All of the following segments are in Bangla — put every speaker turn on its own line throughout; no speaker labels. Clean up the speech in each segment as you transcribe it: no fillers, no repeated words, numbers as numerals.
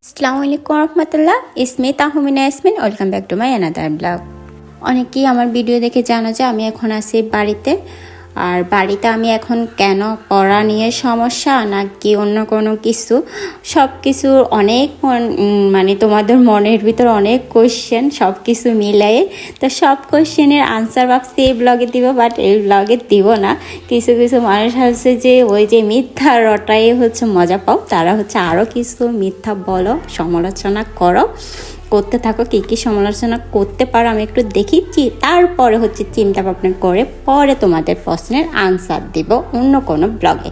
আসসালামু আলাইকুম রহমতুল্লাহ। ইসমি Tahmina Yasmin. Welcome back to my another blog. অনেকেই আমার ভিডিও দেখে জানো যে আমি এখন আছি বাড়িতে। আর বাড়িতে আমি এখন কেন পড়া নিয়ে সমস্যা নাকি অন্য কোনো কিছু, সব কিছুর অনেক মানে তোমাদের মনের ভিতর অনেক কোয়েশ্চেন, সব কিছু মিলাই। তো সব কোয়েশ্চেনের আনসার ভাবছি এই ব্লগে দিব, বাট এই ব্লগে দিব না। কিছু কিছু মানুষ আছে যে ওই যে মিথ্যা রটাই হচ্ছে মজা পাও, তারা হচ্ছে আরও কিছু মিথ্যা বলো, সমালোচনা করো, করতে থাকো। কী কী সমালোচনা করতে পারো আমি একটু দেখিচ্ছি, তারপরে হচ্ছে চিন্তা ভাবনা করে পরে তোমাদের প্রশ্নের আনসার দিব অন্য কোনো ব্লগে।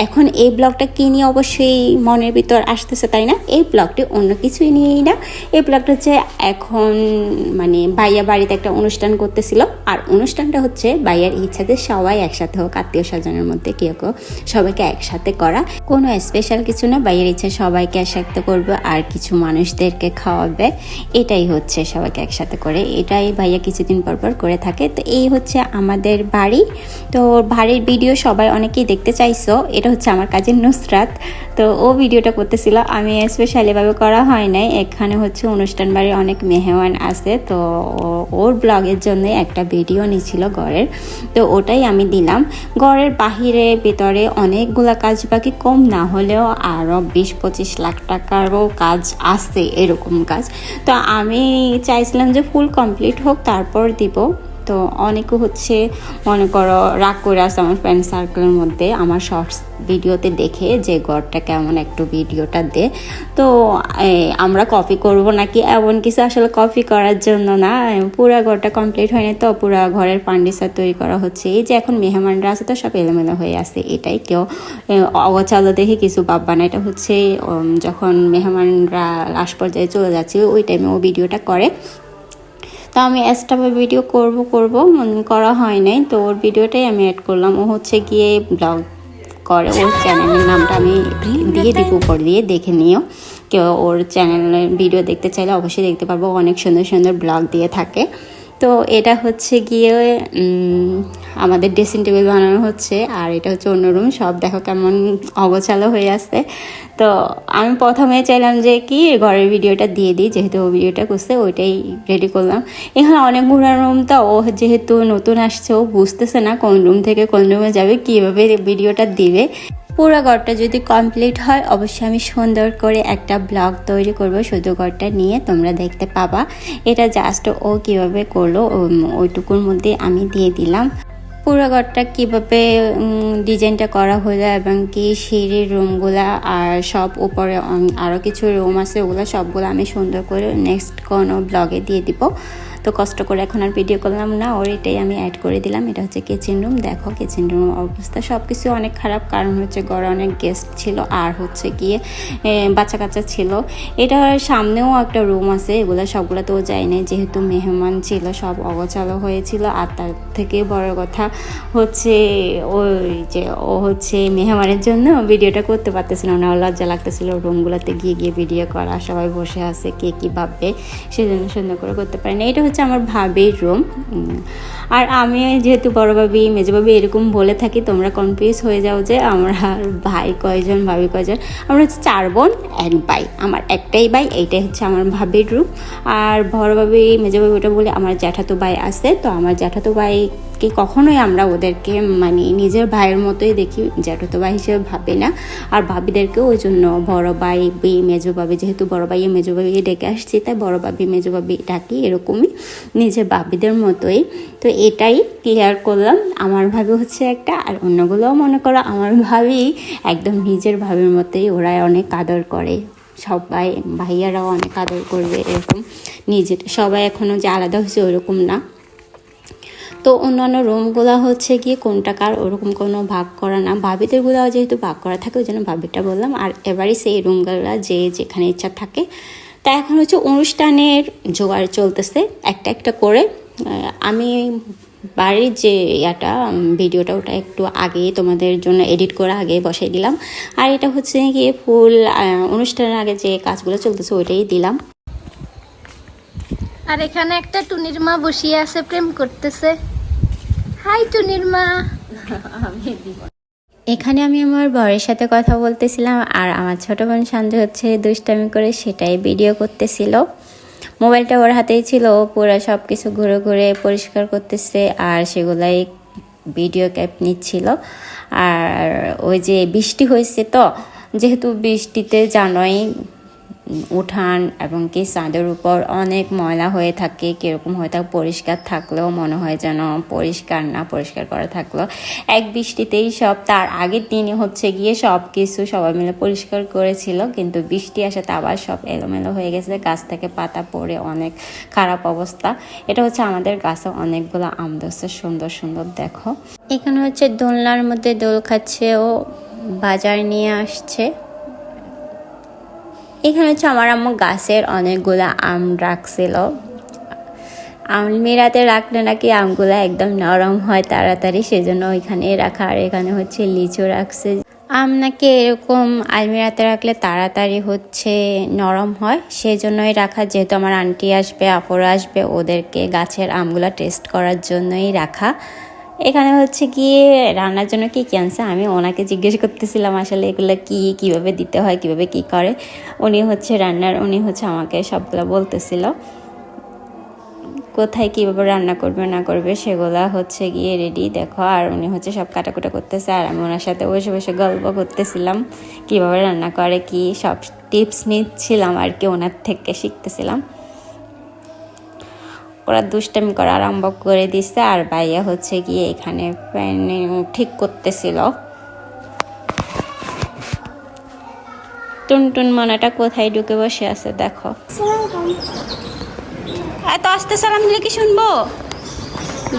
এখন এই ব্লগটা কী নিয়ে অবশ্যই মনের ভিতর আসতেছে, তাই না? এই ব্লগটি অন্য কিছুই নিয়েই না। এই ব্লগটা হচ্ছে এখন মানে ভাইয়া বাড়িতে একটা অনুষ্ঠান করতেছিল, আর অনুষ্ঠানটা হচ্ছে ভাইয়ার ইচ্ছা যে সবাই একসাথে হোক, আত্মীয় স্বজনের মধ্যে কেউ কেউ সবাইকে একসাথে করা। কোনো স্পেশাল কিছু না, ভাইয়ের ইচ্ছা সবাইকে একসাথে করবে আর কিছু মানুষদেরকে খাওয়াবে। এটাই হচ্ছে সবাইকে একসাথে করে, এটাই ভাইয়া কিছুদিন পর পর করে থাকে। তো এই হচ্ছে আমাদের বাড়ি। তো বাড়ির ভিডিও সবাই অনেকেই দেখতে চাইছো। এটা হচ্ছে আমার কাজিন নুসরাত, তো ও ভিডিওটা করতেছিল, আমি স্পেশালিভাবে করা হয় নাই। এখানে হচ্ছে অনুষ্ঠান বাড়ির অনেক মেহমান আছে, তো ওর ব্লগের জন্য একটা ভিডিও নিয়েছিল ঘরের, তো ওটাই আমি দিলাম। ঘরের বাহিরে ভেতরে অনেকগুলা কাজ বাকি, কম না হলেও আরও 20-25 লাখ টাকারও কাজ আছে, এরকম কাজ। তো আমি চাইছিলাম যে ফুল কমপ্লিট হোক তারপর দিব। তো অনেকে হচ্ছে মনে করো রাগ করে আসে আমার ফ্রেন্ড সার্কেলের মধ্যে আমার শর্টস ভিডিওতে দেখে যে ঘরটা কেমন, একটু ভিডিওটা দে। তো আমরা কপি করব নাকি এমন কিছু, আসলে কপি করার জন্য না, পুরো ঘরটা কমপ্লিট হয়নি, তো পুরো ঘরের ফার্নিচার তৈরি করা হচ্ছে। এই যে এখন মেহমানরা আছে তো সব এলোমেলো হয়ে আছে, এটাই কেউ অগোছালো দেখে কিছু ভাববা না। এটা হচ্ছে যখন মেহমানরা লাস্ট পর্যায়ে চলে যাচ্ছে ওই টাইমে ও ভিডিওটা করে। তো আমি এক্সট্রা ভিডিও করব করা হয় নাই, তো ওর ভিডিওটাই আমি অ্যাড করলাম। ও হচ্ছে গিয়ে ব্লগ করে, ওর চ্যানেলের নামটা আমি দিয়ে দিব উপর দিয়ে, দেখে নিও। কেউ ওর চ্যানেলের ভিডিও দেখতে চাইলে অবশ্যই দেখতে পারবো, অনেক সুন্দর সুন্দর ব্লগ দিয়ে থাকে। তো এটা হচ্ছে গিয়ে আমাদের ড্রেসিং টেবিল বানানো হচ্ছে, আর এটা হচ্ছে অন্য রুম। সব দেখো কেমন অগোছালো হয়ে আসছে। তো আমি প্রথমে চাইলাম যে কি ঘরের ভিডিওটা দিয়ে দিই, যেহেতু ও ভিডিওটা করছে ওইটাই রেডি করলাম। এখানে অনেক ঘোরার রুম, তো ও যেহেতু নতুন আসছে ও বুঝতেছে না কোন রুম থেকে কোন রুমে যাবে, কীভাবে ভিডিওটা দিবে। পুরো ঘরটা যদি কমপ্লিট হয় অবশ্যই আমি সুন্দর করে একটা ব্লগ তৈরি করব শুধু ঘরটা নিয়ে, তোমরা দেখতে পাবা। এটা জাস্ট ও কীভাবে করলো ওইটুকুর মধ্যে আমি দিয়ে দিলাম। পুরো ঘরটা কীভাবে ডিজাইনটা করা হলো এবং কি সিঁড়ির রুমগুলা আর সব উপরে আরও কিছু রুম আছে, ওগুলো সবগুলো আমি সুন্দর করে নেক্সট কোনো ব্লগে দিয়ে দিব। তো কষ্ট করে এখন আর ভিডিও করলাম না, ওর এটাই আমি অ্যাড করে দিলাম। এটা হচ্ছে কিচেন রুম। দেখো কিচেন রুম অবস্থা সব কিছু অনেক খারাপ, কারণ হচ্ছে ঘরে অনেক গেস্ট ছিল আর হচ্ছে গিয়ে বাচ্চা কাচ্চা ছিল। এটার সামনেও একটা রুম আছে, এগুলো সবগুলোতেও যায় নাই, যেহেতু মেহমান ছিল সব অগোছালো হয়েছিল। আর তার থেকে বড় কথা হচ্ছে ওই যে ও হচ্ছে মেহমানের জন্য ভিডিওটা করতে পারতেছিল না, লজ্জা লাগতেছিল রুমগুলোতে গিয়ে গিয়ে ভিডিও করা, সবাই বসে আছে কে কী ভাববে, সেজন্য সুন্দর করে করতে পারি না। এটা হচ্ছে আমার ভাবির রুম। আর আমি যেহেতু বড় ভাবি মেজো ভাবি এরকম বলে থাকি, তোমরা কনফিউজ হয়ে যাও যে আমরা ভাই কয়জন ভাবি কয়জন। আমরা হচ্ছে 4 বোন 1 ভাই, আমার একটাই ভাই। এইটাই হচ্ছে আমার ভাবির রুম। আর বড় ভাবি মেজো ভাবি ওটা বলে আমার জ্যাঠাতো ভাই আছে, তো আমার জ্যাঠাতো ভাইকে কখনোই আমরা ওদেরকে মানে নিজের ভাইয়ের মতোই দেখি, জ্যাঠাতো ভাই হিসেবে ভাবি না। আর ভাবিদেরকেও ওই জন্য বড় ভাই মেজো ভাবি, যেহেতু বড় ভাই মেজো ভাবি ডেকে আসছি তাই বড় ভাবি মেজো ভাবি ডাকি, এরকমই নিজের ভাবিদের মতোই। তো এটাই ক্লিয়ার করলাম। আমার ভাবি হচ্ছে একটা, আর অন্যগুলোও মনে করো আমার ভাবি একদম নিজের ভাবির মতোই, ওরা অনেক আদর করে, সবাই ভাইয়ারাও অনেক আদর করবে এরকম। নিজের সবাই এখনও যে আলাদা হয়েছে ওরকম না। তো অন্যান্য রুমগুলো হচ্ছে গিয়ে কোনটা কার ওরকম কোনো ভাগ করা না, ভাবিদেরগুলো যেহেতু ভাগ করা থাকে ওই জন্য ভাবিটা বললাম। আর এবারই সেই রুমগুলো যে যেখানে ইচ্ছা থাকে। তা এখন হচ্ছে অনুষ্ঠানের জোগাড় চলতেছে একটা একটা করে। আমি বাড়ির যে ভিডিওটা ওটা একটু আগে তোমাদের জন্য এডিট করে আগে বসাই দিলাম। আর এটা হচ্ছে গিয়ে ফুল অনুষ্ঠানের আগে যে কাজগুলো চলতেছে ওইটাই দিলাম।
আর এখানে একটা টুনির মা বসিয়ে আছে, প্রেম করতেছে। হাই টুনির মা।
এখানে আমি আমার বরের সাথে কথা বলতেছিলাম আর আমার ছোট বোন সঞ্জু হচ্ছে দুষ্টামি করে সেটাই ভিডিও করতেছিল। মোবাইলটা ওর হাতেই ছিল, ও পুরো সব কিছু ঘুরে ঘুরে পরিষ্কার করতেছে আর সেগুলাই ভিডিও ক্যাপ নিচ্ছিল। আর ওই যে বৃষ্টি হয়েছে, তো যেহেতু বৃষ্টিতে জানোই উঠান এবং কি ছাদের উপর অনেক ময়লা হয়ে থাকে, কীরকম হয়ে থাকে, পরিষ্কার থাকলেও মনে হয় যেন পরিষ্কার না, পরিষ্কার করা থাকলেও এক বৃষ্টিতেই সব। তার আগের দিনই হচ্ছে গিয়ে সব কিছু সবাই মিলে পরিষ্কার করেছিল, কিন্তু বৃষ্টি আসাতে আবার সব এলোমেলো হয়ে গেছে, গাছ থেকে পাতা পড়ে অনেক খারাপ অবস্থা। এটা হচ্ছে আমাদের গাছে অনেকগুলো আম ধরছে, সুন্দর সুন্দর দেখো। এখানে হচ্ছে দোলনার মধ্যে দোল খাচ্ছে, ও বাজার নিয়ে আসছে। এখানে হচ্ছে আমার আম্মু গাছের অনেকগুলো আম রাখছিল, আলমিরাতে রাখলে নাকি আমগুলো একদম নরম হয় তাড়াতাড়ি, সেজন্য ওইখানে রাখা। আর এখানে হচ্ছে লিচু রাখছে, আম নাকি এরকম আলমিরাতে রাখলে তাড়াতাড়ি হচ্ছে নরম হয়, সেজন্যই রাখা। যেহেতু আমার আন্টি আসবে, আপুরা আসবে, ওদেরকে গাছের আমগুলো টেস্ট করার জন্যই রাখা। এখানে হচ্ছে গিয়ে রান্নার জন্য কি কি আনছে আমি ওনাকে জিজ্ঞেস করতেছিলাম আসলে এগুলো কিভাবে দিতে হয়, কিভাবে কি করে। উনি হচ্ছে আমাকে সবগুলো বলতেছিল, কোথায় কীভাবে রান্না করবে না করবে সেগুলা হচ্ছে গিয়ে রেডি দেখো। আর উনি হচ্ছে সব কাটাকুটা করতেছে আর আমি ওনার সাথে বসে বসে গল্প করতেছিলাম, কীভাবে রান্না করে, কি সব টিপস নিচ্ছিলাম আর কি, ওনার থেকে শিখতেছিলাম। ওরা দুষ্টামি করা আরম্ভ করে দিচ্ছে আর ভাইয়া হচ্ছে গিয়ে এখানে ঠিক করতেছিল। টুনটুন মনাটা কোথায় ঢুকে বসে আছে দেখো। এত আস্তে সালাম দিলে কি শুনবো?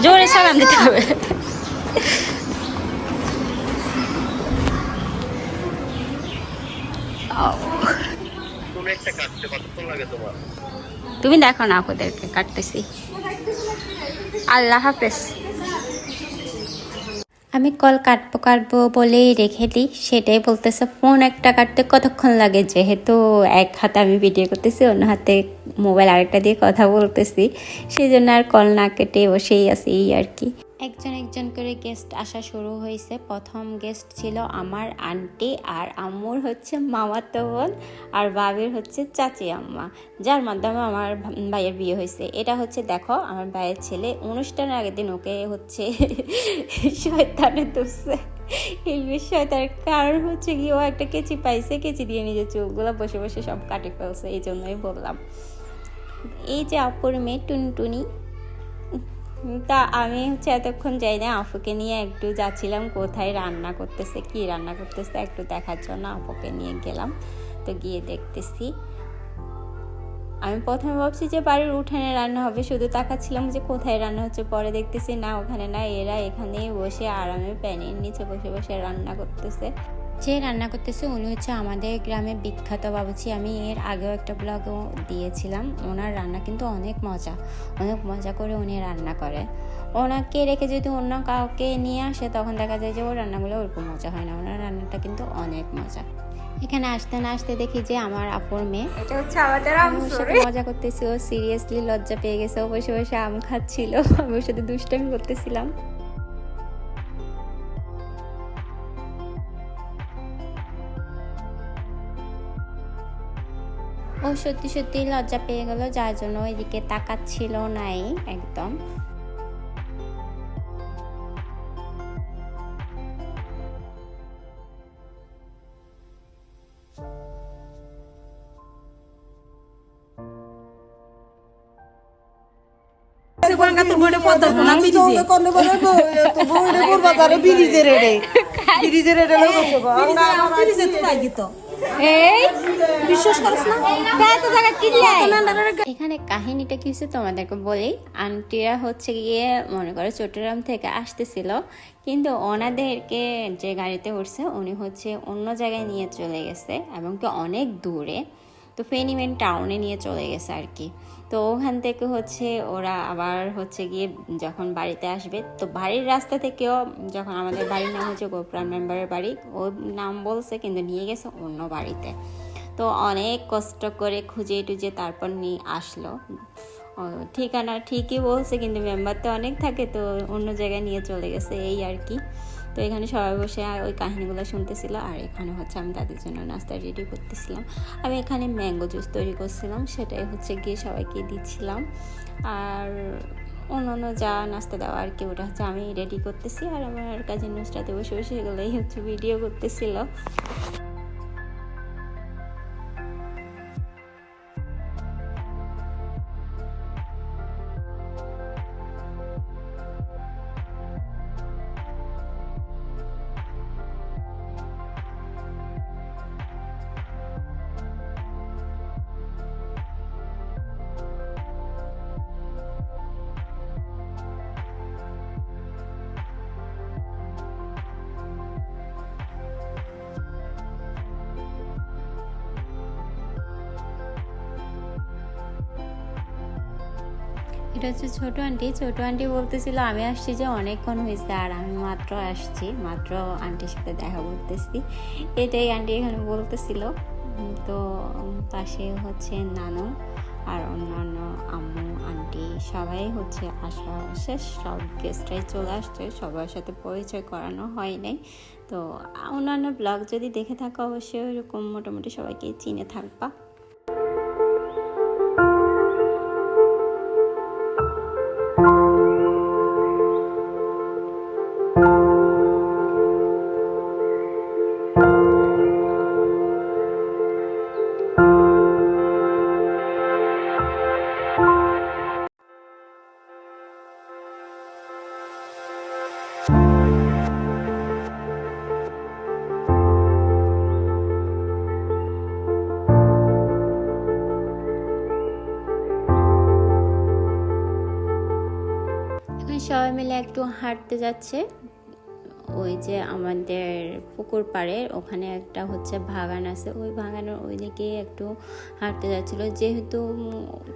জোরে সালাম দিতে হবে। তুমি দেখো না ওদেরকে কাটতেছি। আল্লাহ হাফেজ। আমি কল কাটবো বলেই রেখে দিই, সেটাই বলতেছে ফোন একটা কাটতে কতক্ষণ লাগে, যেহেতু এক হাতে আমি ভিডিও করতেছি, অন্য হাতে মোবাইল আরেকটা দিয়ে কথা বলতেছি, সেই জন্য আর কল না কেটে বসেই আছি এই আর কি। একজন করে গেস্ট আসা শুরু হয়েছে। প্রথম গেস্ট ছিল আমার আন্টি, আর আম্মুর হচ্ছে মামাতো বোন, আর বাবির হচ্ছে চাচি আম্মা, যার মাধ্যমে আমার ভাইয়ের বিয়ে হয়েছে। এটা হচ্ছে দেখো আমার ভাইয়ের ছেলে, অনুষ্ঠানের আগের দিন ওকে হচ্ছে শয়তানে তুলছে। এই বিষয়টার কারণ হচ্ছে কি, ও একটা কেচি পাইছে, কেচি দিয়ে নিজের চুলগুলো বসে বসে সব কাটে ফেলছে, এই জন্যই বললাম। এই যে আপুর মেয়ে টুনটুনি, তা আমি হচ্ছে এতক্ষণ যাই না, আপুকে নিয়ে একটু যাচ্ছিলাম কোথায় রান্না করতেছে, কি রান্না করতেছে একটু দেখার জন্য আপুকে নিয়ে গেলাম। তো গিয়ে দেখতেছি, আমি প্রথমে ভাবছি যে বাড়ির উঠানে রান্না হবে, শুধু তাকাচ্ছিলাম যে কোথায় রান্না হচ্ছে, পরে দেখতেছি না ওখানে না, এরা এখানেই বসে আরামে প্যানের নিচে বসে বসে রান্না করতেছে। যে রান্না করতেছে উনি হচ্ছে আমাদের গ্রামে বিখ্যাত বাবুর্চি, আমি এর আগেও একটা ব্লগও দিয়েছিলাম। ওনার রান্না কিন্তু অনেক মজা করে উনি রান্না করে। ওনাকে রেখে যদি অন্য কাউকে নিয়ে আসে তখন দেখা যায় যে ওর রান্নাগুলো ওরকম মজা হয় না, ওনার রান্নাটা কিন্তু অনেক মজা। এখানে আসতে না আসতে দেখি যে আমার আপুর মেয়ে,
এটা হচ্ছে আমাদের
ওর সাথে মজা করতেছি, ও সিরিয়াসলি লজ্জা পেয়ে গেছে, ও বসে বসে আম খাচ্ছিল, আমি ওর সাথে দুষ্টামি করতেছিলাম। ও সত্যি লজ্জা পেয়ে গেল, যার জন্য ওইদিকে তাকাচ্ছিল নাই একদম। এখানে কাহিনীটা কি হচ্ছে তোমাদেরকে বলি। আন্টিরা হচ্ছে গিয়ে মনে করো চট্টগ্রাম থেকে আসতেছিল, কিন্তু ওনাদেরকে যে গাড়িতে উঠছে উনি হচ্ছে অন্য জায়গায় নিয়ে চলে গেছে, এবং কি অনেক দূরে, তো ফেনী মেন টাউনে নিয়ে চলে গেছে আর কি। তো ওখান থেকে হচ্ছে ওরা আবার হচ্ছে গিয়ে যখন বাড়িতে আসবে, তো বাড়ির রাস্তা থেকেও, যখন আমাদের বাড়ির নাম হচ্ছে গোপ্রাণ মেম্বারের বাড়ি, ও নাম বলছে কিন্তু নিয়ে গেছে অন্য বাড়িতে। তো অনেক কষ্ট করে খুঁজে টুজে তারপর নিয়ে আসলো। ঠিকানা ঠিকই বলছে কিন্তু মেম্বার তো অনেক থাকে, তো অন্য জায়গায় নিয়ে চলে গেছে এই আর কি। তো এখানে সবাই বসে ওই কাহিনিগুলো শুনতেছিল, আর এখানে হচ্ছে আমি তাদের জন্য নাস্তা রেডি করতেছিলাম। আমি এখানে ম্যাঙ্গো জুস তৈরি করছিলাম, সেটাই হচ্ছে গিয়ে সবাইকে দিচ্ছিলাম। আর অন্য যা নাস্তা দেওয়া আর কি ওটা হচ্ছে আমি রেডি করতেছি, আর আমার কাজিন নুসরাতে বসে বসে এগুলোই হচ্ছে ভিডিও করতেছিল। এটা হচ্ছে ছোটো আন্টি বলতেছিল আমি আসছি যে অনেকক্ষণ হয়েছে, আর আমি মাত্র আসছি, মাত্র আন্টির সাথে দেখা করতেছি, এটাই আন্টি এখানে বলতেছিল। তো পাশে হচ্ছে নানু আর অন্যান্য আম্মু আন্টি সবাই হচ্ছে আসা শেষ, সব গেস্টরাই চলে আসছে, সবার সাথে পরিচয় করানো হয় নাই। তো অন্যান্য ব্লগ যদি দেখে থাকো অবশ্যই ওইরকম মোটামুটি সবাইকে চিনে থাকবা। সবাই মিলে একটু হাঁটতে যাচ্ছে, ওই যে আমাদের পুকুর পাড়ে ওখানে একটা হচ্ছে বাগান আছে, ওই বাগানের ওই দিকে একটু হাঁটতে যাচ্ছিলো, যেহেতু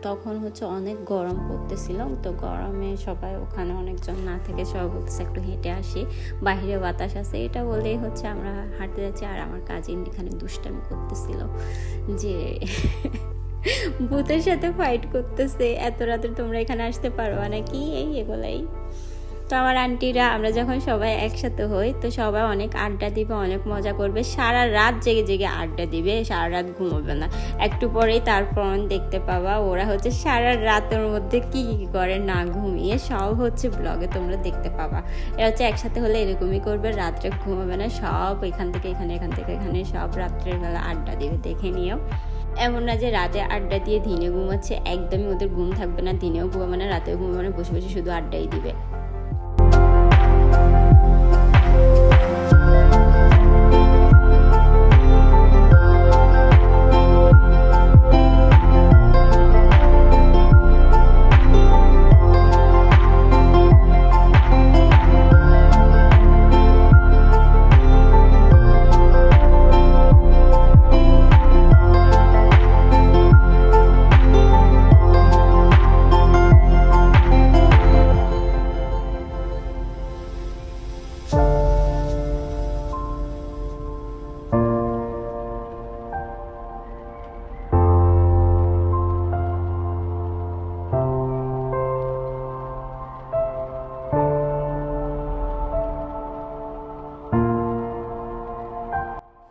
তখন হচ্ছে অনেক গরম পড়তেছিল। তো গরমে সবাই ওখানে অনেকজন না থেকে সবাই বলতেছে একটু হেঁটে আসি, বাইরে বাতাস আছে, এটা বলেই হচ্ছে আমরা হাঁটতে যাচ্ছি। আর আমার কাজিন এখানে দুষ্টামি করতেছিল যে ভূতের সাথে ফাইট করতেছে, এত রাতে তোমরা এখানে আসতে পারবা নাকি, এগুলাই। তো আমার আন্টিরা আমরা যখন সবাই একসাথে হই তো সবাই অনেক আড্ডা দিবে, অনেক মজা করবে, সারা রাত জেগে জেগে আড্ডা দিবে, সারা রাত ঘুমোবে না। একটু পরেই তারপর দেখতে পাবা ওরা হচ্ছে সারা রাতের মধ্যে কি কি করে না ঘুমিয়ে, সব হচ্ছে ব্লগে তোমরা দেখতে পাবা। এরা হচ্ছে একসাথে হলে এরকমই করবে, রাত্রে ঘুমাবে না, সব এখান থেকে এখানে, এখান থেকে এখানে, সব রাত্রের বেলা আড্ডা দিবে, দেখে নিও। এমন না যে রাতে আড্ডা দিয়ে দিনে ঘুমাচ্ছে, একদমই ওদের ঘুম থাকবে না, দিনেও ঘুমাবে না, রাতেও ঘুমাবে না, বসে বসে শুধু আড্ডাই দিবে।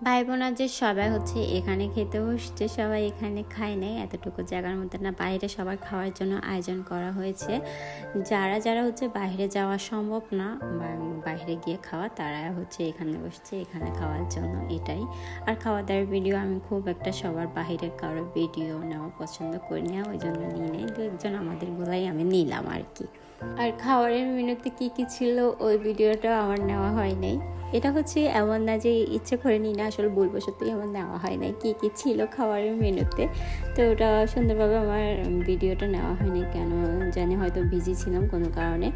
ভাই বোনা যে সবাই হচ্ছে এখানে খেতে বসছে, সবাই এখানে খায় নাই, এতটুকু জায়গার মধ্যে না, বাইরে সবার খাওয়ার জন্য আয়োজন করা হয়েছে। যারা যারা হচ্ছে বাইরে যাওয়া সম্ভব না বা বাইরে গিয়ে খাওয়া, তারা হচ্ছে এখানে বসছে এখানে খাওয়ার জন্য, এটাই। আর খাওয়া দাওয়ার ভিডিও আমি খুব একটা সবার বাইরের কারো ভিডিও নেওয়া পছন্দ করি না, ওই জন্য নিয়ে নেই, দু একজন আমাদের গুলাই আমি নিলাম আর কি। আর খাওয়ারের মেনুতে কি কি ছিল ওই ভিডিওটা আমার নেওয়া হয় নাই। এটা হচ্ছে এমন না যে ইচ্ছে করে নিই না, আসলে বলবো সত্যি আমার নেওয়া হয় নাই কী কী ছিল খাবারের মেনুতে। তো ওটা সুন্দরভাবে আমার ভিডিওটা নেওয়া হয়নি, কেন জানি হয়তো বিজি ছিলাম কোনো কারণে।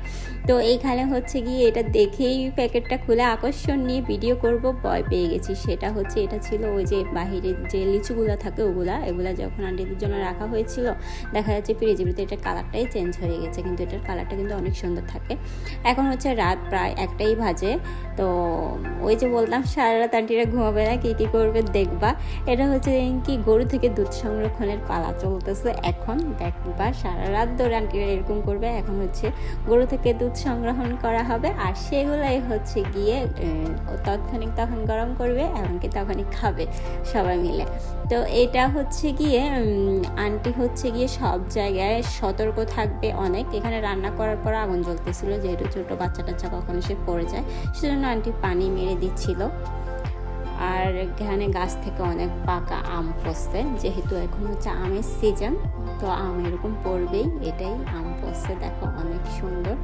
তো এইখানে হচ্ছে গিয়ে এটা দেখেই প্যাকেটটা খুলে আকর্ষণ নিয়ে ভিডিও করব ভয় পেয়ে গেছি। সেটা হচ্ছে এটা ছিল ওই যে বাহিরের যে লিচুগুলো থাকে এগুলা যখন আন্টিদের জন্য রাখা হয়েছিল, দেখা যাচ্ছে ফ্রিজের ভিতরে এটার কালারটাই চেঞ্জ হয়ে গেছে, কিন্তু এটার কালারটা কালারটা কিন্তু অনেক সুন্দর থাকে। এখন হচ্ছে রাত প্রায় 1টাই বাজে। তো ওই যে বললাম সারা রাত আন্টিরা ঘুমাবে না, কী কী করবে দেখবা। এটা হচ্ছে কি গরু থেকে দুধ সংরক্ষণের পালা চলতেছে এখন, দেখবা সারা রাত ধরে আন্টিরা এরকম করবে। এখন হচ্ছে গরু থেকে দুধ সংগ্রহণ করা হবে আর সেগুলাই হচ্ছে গিয়ে তৎক্ষণিক তখন গরম করবে, এমনকি তখনই খাবে সবাই মিলে। তো এটা হচ্ছে গিয়ে আন্টি হচ্ছে গিয়ে সব জায়গায় সতর্ক থাকবে অনেক। এখানে রান্না করার পর আগুন জ্বলতেছিল, যেহেতু ছোটো বাচ্চা টাচ্চা কখনো সে পড়ে যায়, সেজন্য আন্টি পানি মেরে দিচ্ছিল। আর এখানে গাছ থেকে অনেক পাকা আম পড়ছে, যেহেতু এখন হচ্ছে আমের সিজন, তো আম এরকম পড়বেই, এটাই আম পড়ছে, দেখো অনেক সুন্দর।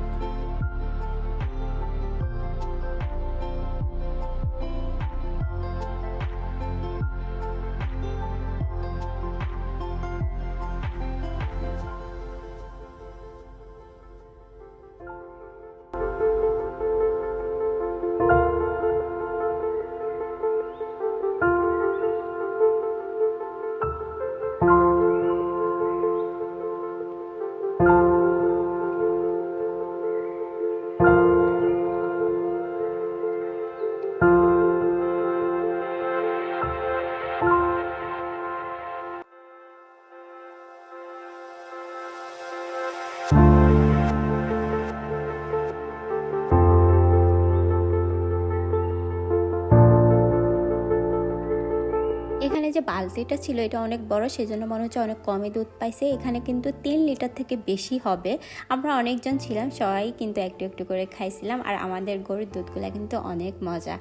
এখানে যে বালতিটা ছিল এটা অনেক বড়, সেজন্য মনে হচ্ছে অনেক কমই দুধ পাইছে। এখানে কিন্তু 3 লিটার থেকে বেশি হবে। আমরা অনেকজন ছিলাম, সবাই কিন্তু একটু একটু করে খাইছিলাম। আর আমাদের গরুর দুধগুলো কিন্তু অনেক মজা,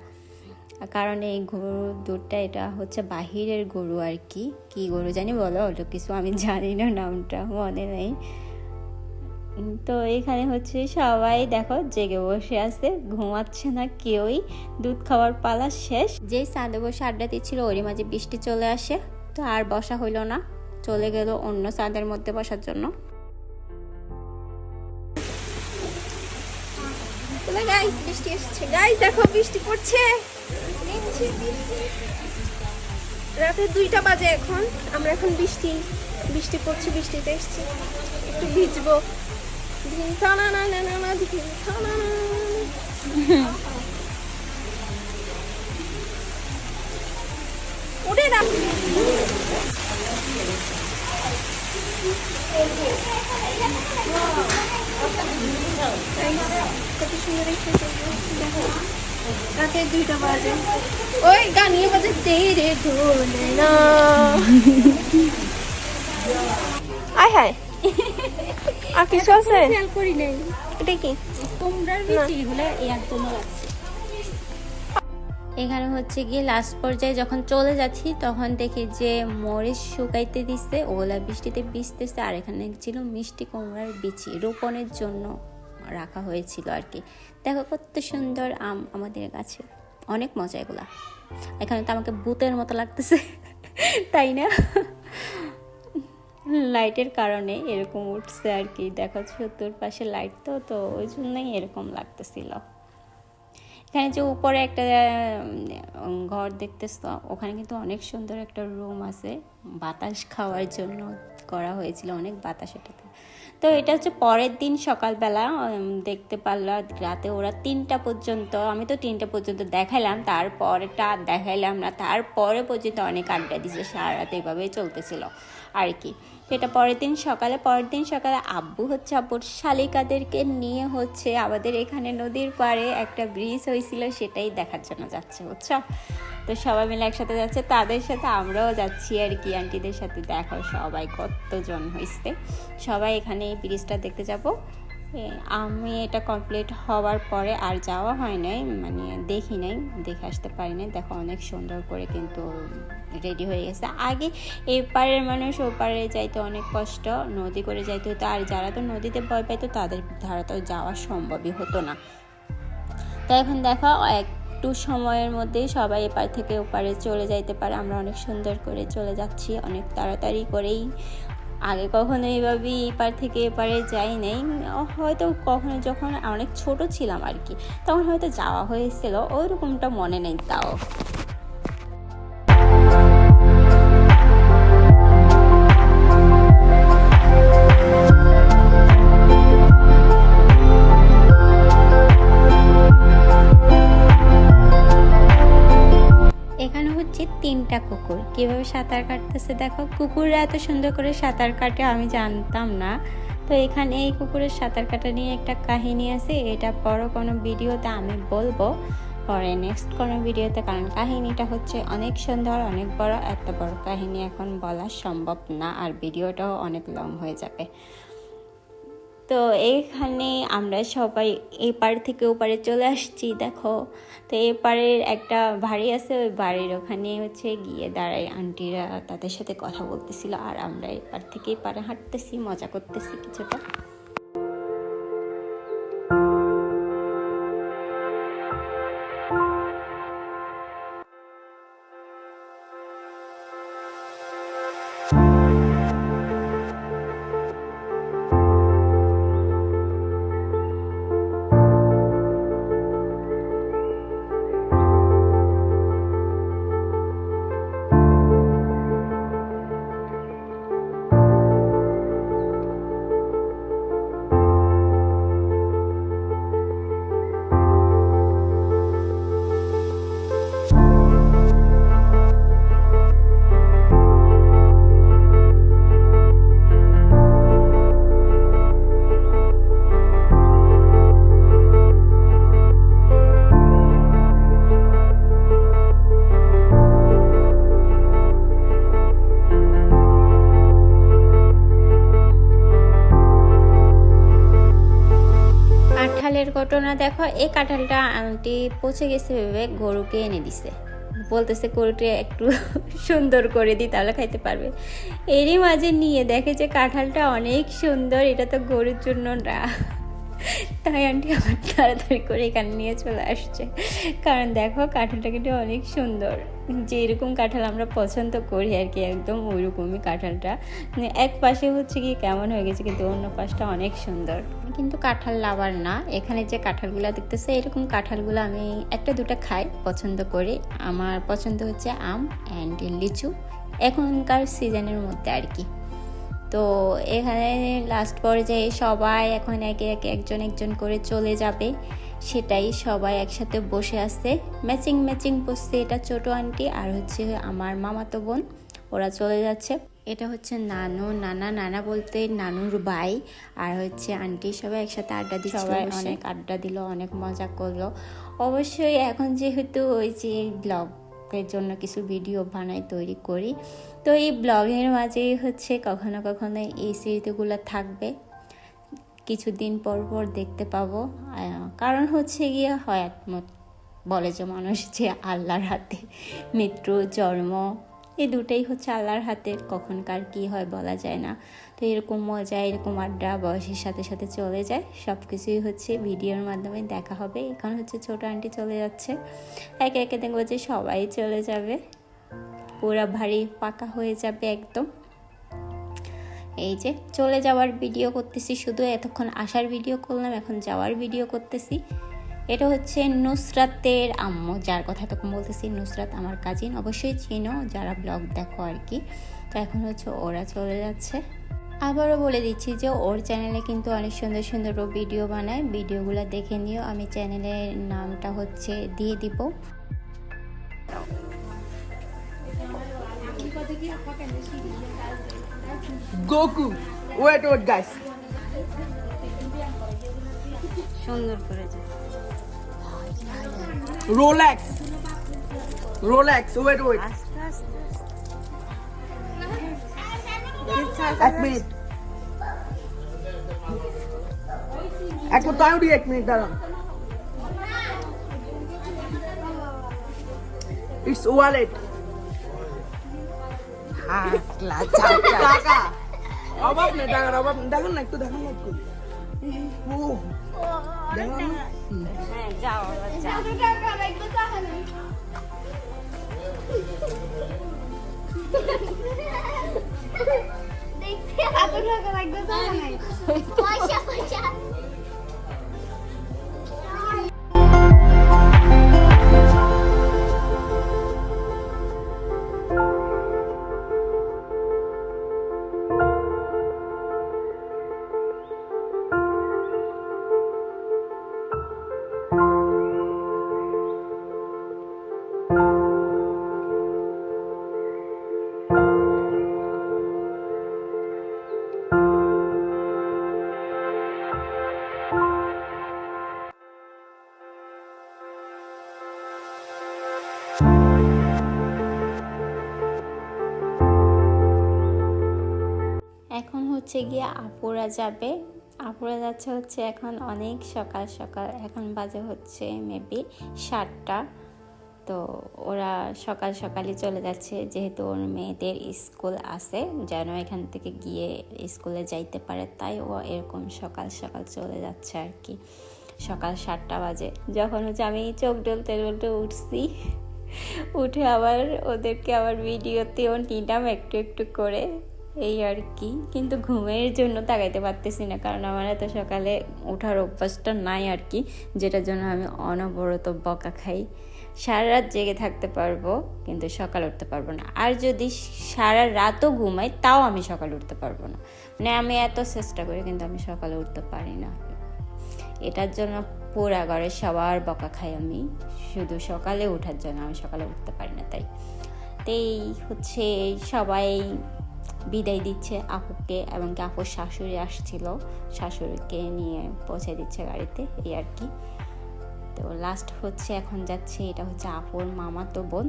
কারণ এই গরুর দুধটা এটা হচ্ছে বাহিরের গরু আর কি। কি গরু জানি বলো, ওটা কিছু আমি জানি না, নামটা মনে নেই। তো এখানে হচ্ছে সবাই দেখো জেগে বসে আছে, ঘুমাচ্ছে না কেউই। দুধ খাওয়ার পালা শেষ। যেই ছাদে বসে আড্ডা দিচ্ছিল ওরই মাঝে বৃষ্টি চলে আসে, তো আর বসা হইল না, চলে গেল অন্য ছাদের মধ্যে বসার জন্য।
গাইস বৃষ্টি এসেছে, গাইস দেখো বৃষ্টি পড়ছে, রাতে 2টা বাজে এখন। আমরা এখন বৃষ্টি পড়ছে, বৃষ্টিতে এসেছি, একটু ভিজবো। ওরে রাত কত সুন্দর রাতে 2টা বাজে, ওই গানিয়ে বাজে তেরে ভোলে না। আয় হায়, আর কিছু আছে? খেয়াল করি নাই। এটা কি তোমরা বিচিগুলো একদম লাগছে।
এখানে হচ্ছে গিয়ে লাস্ট পর্যায়ে যখন চলে যাচ্ছি তখন দেখি যে মরিচ শুকাইতে দিচ্ছে, ওলা বৃষ্টিতে ভিজতেছে। আর এখানে ছিল মিষ্টি কুমড়ার বিচি, রোপণের জন্য রাখা হয়েছিল আর কি। দেখো কত সুন্দর আম আমাদের গাছে, অনেক মজা এগুলা। এখানে তো আমাকে ভূতের মতো লাগতেছে, তাই না? লাইটের কারণে এরকম উঠছে আর কি, দেখা চতুর্পাশে লাইট, তো ওই জন্যই এরকম লাগতেছিল। এখানে যে উপরে একটা ঘর দেখতেছ, ওখানে কিন্তু অনেক সুন্দর একটা রুম আছে, বাতাস খাওয়ার জন্য করা হয়েছিল, অনেক বাতাস এটাতে। তো এটা হচ্ছে পরের দিন সকালবেলা দেখতে পারলাম রাতে ওরা 3টা পর্যন্ত, আমি তো 3টা পর্যন্ত দেখাইলাম, তারপরেটা দেখাইলাম না, তারপরে পর্যন্ত অনেক আড্ডা দিচ্ছে, সারা রাত এইভাবেই চলতেছিল আর কি। এটা পরের দিন সকালে আব্বু হচ্ছে আব্বুর শালিকাদেরকে নিয়ে হচ্ছে আমাদের এখানে নদীর পাড়ে একটা ব্রিজ হয়েছিল, সেটাই দেখার জন্য যাচ্ছে, বুঝছো? তো সবাই মিলে একসাথে যাচ্ছে, তাদের সাথে আমরাও যাচ্ছি আর কি। আন্টিদের সাথে দেখো সবাই কতজন হয়েছে, সবাই এখানে এই ব্রিজটা দেখতে যাব। আমি এটা কমপ্লিট হওয়ার পরে আর যাওয়া হয় নাই, মানে দেখে আসতে পারি নাই। দেখো অনেক সুন্দর করে কিন্তু রেডি হয়ে গেছে। আগে এপারের মানুষ ওপারে যাইতে অনেক কষ্ট, নদী করে যাইতে হতো, আর যারা তো নদীতে ভয় পাইতো তাদের ধারা তো যাওয়া সম্ভবই হতো না। তো এখন দেখো একটু সময়ের মধ্যেই সবাই এপার থেকে ওপারে চলে যাইতে পারে। আমরা অনেক সুন্দর করে চলে যাচ্ছি, অনেক তাড়াতাড়ি করেই। আগে কখনো এইভাবে এপার থেকে এপারে যাই নাই, হয়তো কখনো যখন অনেক ছোট ছিলাম আর কি, তখন হয়তো যাওয়া হয়েছিল, ওইরকমটা মনে নেই তাও। কুকুর কিভাবে সাঁতার কাটতেছে দেখো। কুকুররা এত সুন্দর করে সাঁতার কাটে আমি জানতাম না। তো এখানে এই কুকুরের সাঁতার কাটা নিয়ে একটা কাহিনী আছে, এটা পরে কোনো ভিডিওতে আমি বলবো, পরে নেক্সট কোনো ভিডিওতে, কারণ কাহিনীটা হচ্ছে অনেক সুন্দর, অনেক বড়। এত বড় কাহিনী এখন বলা সম্ভব না, আর ভিডিওটাও অনেক লং হয়ে যাবে। তো এইখানে আমরা সবাই এপার থেকে ওপারে চলে আসছি দেখো। তো এপারের একটা বাড়ি আছে, ওই বাড়ির ওখানে হচ্ছে গিয়ে দাঁড়াই আন্টিরা তাদের সাথে কথা বলতেছিল, আর আমরা এপার থেকে এপারে হাঁটতেছি, মজা করতেছি কিছুটা। কাঁঠালের ঘটনা দেখো। এই কাঁঠালটা আন্টি পচে গেছে ভেবে গরুকে এনে দিছে, বলতেছে গরুটা একটু সুন্দর করে দিই তাহলে খাইতে পারবে। এরই মাঝে নিয়ে দেখে যে কাঁঠালটা অনেক সুন্দর, এটা তো গরুর জন্য না। তাই আন্টি আবার তাড়াতাড়ি করে এখানে নিয়ে চলে আসছে, কারণ দেখো কাঁঠালটা কিন্তু অনেক সুন্দর। যে এরকম কাঁঠাল আমরা পছন্দ করি আর কি, একদম ওই রকমই কাঁঠালটা। এক পাশে হচ্ছে কি কেমন হয়ে গেছে, কিন্তু অন্য পাশটা অনেক সুন্দর। কিন্তু কাঁঠাল লাভার না, এখানে যে কাঁঠালগুলো দেখতেছে এরকম কাঁঠালগুলো আমি একটা দুটা খাই, পছন্দ করি। আমার পছন্দ হচ্ছে আম অ্যান্ড লিচু, এখনকার সিজনের মধ্যে আর কি। তো এখানে লাস্ট পর্যায়ে সবাই এখন একে একে একজন একজন করে চলে যাবে, সেটাই সবাই একসাথে বসে আছে। ম্যাচিং ম্যাচিং বসছে, এটা ছোট আন্টি আর হচ্ছে আমার মামাতো বোন, ওরা চলে যাচ্ছে। এটা হচ্ছে নানু, নানা, নানা বলতে নানুর ভাই, আর হচ্ছে আন্টি, সবাই একসাথে আড্ডা দিচ্ছে। সবাই অনেক আড্ডা দিল, অনেক মজা করলো। অবশ্যই এখন যেহেতু ওই যে ব্লগ এর জন্য কিছু ভিডিও বানাই, তৈরি করি, তো এই ব্লগের মাঝেই হচ্ছে কখনো কখনো এই স্মৃতিগুলো থাকবে, কিছুদিন পর পর দেখতে পাবো। কারণ হচ্ছে গিয়ে হয় বলে যে মানুষ যে আল্লাহর হাতে, মৃত্যু জন্ম এই দুটাই হচ্ছে আল্লাহর হাতে, কখন কার কী হয় বলা যায় না। তো এরকম মজা, এরকম আড্ডা বয়সের সাথে সাথে চলে যায়, সব কিছুই হচ্ছে ভিডিওর মাধ্যমে দেখা হবে। এখন হচ্ছে ছোট আন্টি চলে যাচ্ছে, একে একে দেখবো যে সবাই চলে যাবে, পুরা ভারী পাকা হয়ে যাবে একদম। এই যে চলে যাওয়ার ভিডিও করতেছি, শুধু এতক্ষণ আসার ভিডিও করলাম, এখন যাওয়ার ভিডিও করতেছি। এটা হচ্ছে নুসরাতের আম্মু, যার কথা তখন বলতেছি। নুসরাত আমার কাজিন, অবশ্যই চিনো যারা ব্লগ দেখো আর কি। তো এখন হচ্ছে ওরা চলে যাচ্ছে। আবারও বলে দিচ্ছি যে ওর চ্যানেলে কিন্তু অনেক সুন্দর সুন্দর ভিডিও বানায়, ভিডিওগুলো দেখে নিও। আমি চ্যানেলের নামটা হচ্ছে দিয়ে দিব।
গোকু, ওয়েট গাইস,
সুন্দর করে যায়।
রোলেক্স, ওয়েট
আস্তে আস্তে
এক মিনিট, এক মিনিট দাঁড়ান। It's wallet. টাকা অভাব নেই, টাকার অভাব নেই। দেখুন না একটু, দেখুন না একটু। ও দেখুন না।
হ্যাঁ যাও যাও।
দেখছি আপনার লাগবে পয়সা পয়সা
এখন হচ্ছে গিয়ে আপুরা যাবে, আপুরা যাচ্ছে হচ্ছে এখন অনেক সকাল সকাল, এখন বাজে হচ্ছে মেবি 7টা। তো ওরা সকাল সকালই চলে যাচ্ছে, যেহেতু ওর মেয়েদের স্কুল আছে, যেন এখান থেকে গিয়ে স্কুলে যাইতে পারে, তাই ও এরকম সকাল সকাল চলে যাচ্ছে আর কি। সকাল 7টা বাজে, যখন হচ্ছে আমি চোখ ডলতে ডলতে উঠছি, উঠে আবার ওদেরকে আবার ভিডিওতেও নিলাম একটু একটু করে, এই আর কি। কিন্তু ঘুমের জন্য তাকাইতে পারতেছি না, কারণ আমার এত সকালে ওঠার অভ্যাসটা নাই আর কি, যেটার জন্য আমি অনবরত বকা খাই। সারা রাত জেগে থাকতে পারবো কিন্তু সকাল উঠতে পারবো না, আর যদি সারা রাতও ঘুমাই তাও আমি সকালে উঠতে পারবো না। মানে আমি এত চেষ্টা করি কিন্তু আমি সকালে উঠতে পারি না। এটার জন্য পুরা ঘরে সবার বকা খাই আমি, শুধু সকালে ওঠার জন্য আমি সকালে উঠতে পারি না। তাই হচ্ছে সবাই বিদায় দিচ্ছে আপুকে, এবং আপুর শাশুড়ি আসছিল, শাশুড়িকে নিয়ে পৌঁছে দিচ্ছে গাড়িতে, এই আর কি। তো লাস্ট হচ্ছে এখন যাচ্ছে, এটা হচ্ছে আপুর মামাতো বোন।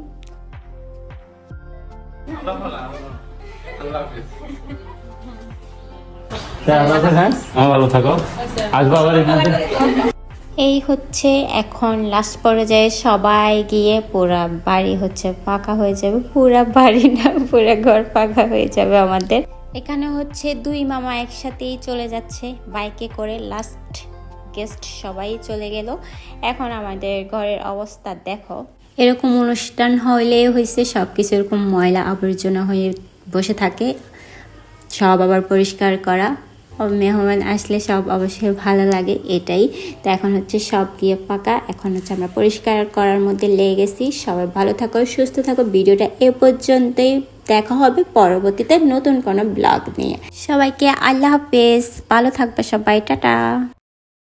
ভালো থাকো, আসবো আবার এখানে।
এই হচ্ছে এখন লাস্ট পর্যায়ে সবাই গিয়ে পুরা বাড়ি হচ্ছে ফাঁকা হয়ে যাবে, পুরা বাড়ি না পুরা ঘর ফাঁকা হয়ে যাবে আমাদের। এখানে হচ্ছে 2 মামা একসাথেই চলে যাচ্ছে বাইকে করে, লাস্ট গেস্ট সবাই চলে গেল। এখন আমাদের ঘরের অবস্থা দেখো, এরকম অনুষ্ঠান হইলে হয়েছে সব কিছু এরকম ময়লা আবর্জনা হয়ে বসে থাকে, সব আবার পরিষ্কার করা। মেহমান আসলে সব অবশ্যই ভালো লাগে, এটাই। তো এখন হচ্ছে সব গিয়ে পাকা, এখন হচ্ছে আমরা পরিষ্কার করার মধ্যে লেগে গেছি। সবাই ভালো থাকো, সুস্থ থাকো। ভিডিওটা এ পর্যন্তই, দেখা হবে পরবর্তীতে নতুন কোনো ব্লগ নিয়ে। সবাইকে আল্লাহ হাফেজ, ভালো থাকবে সবাই, টাটা।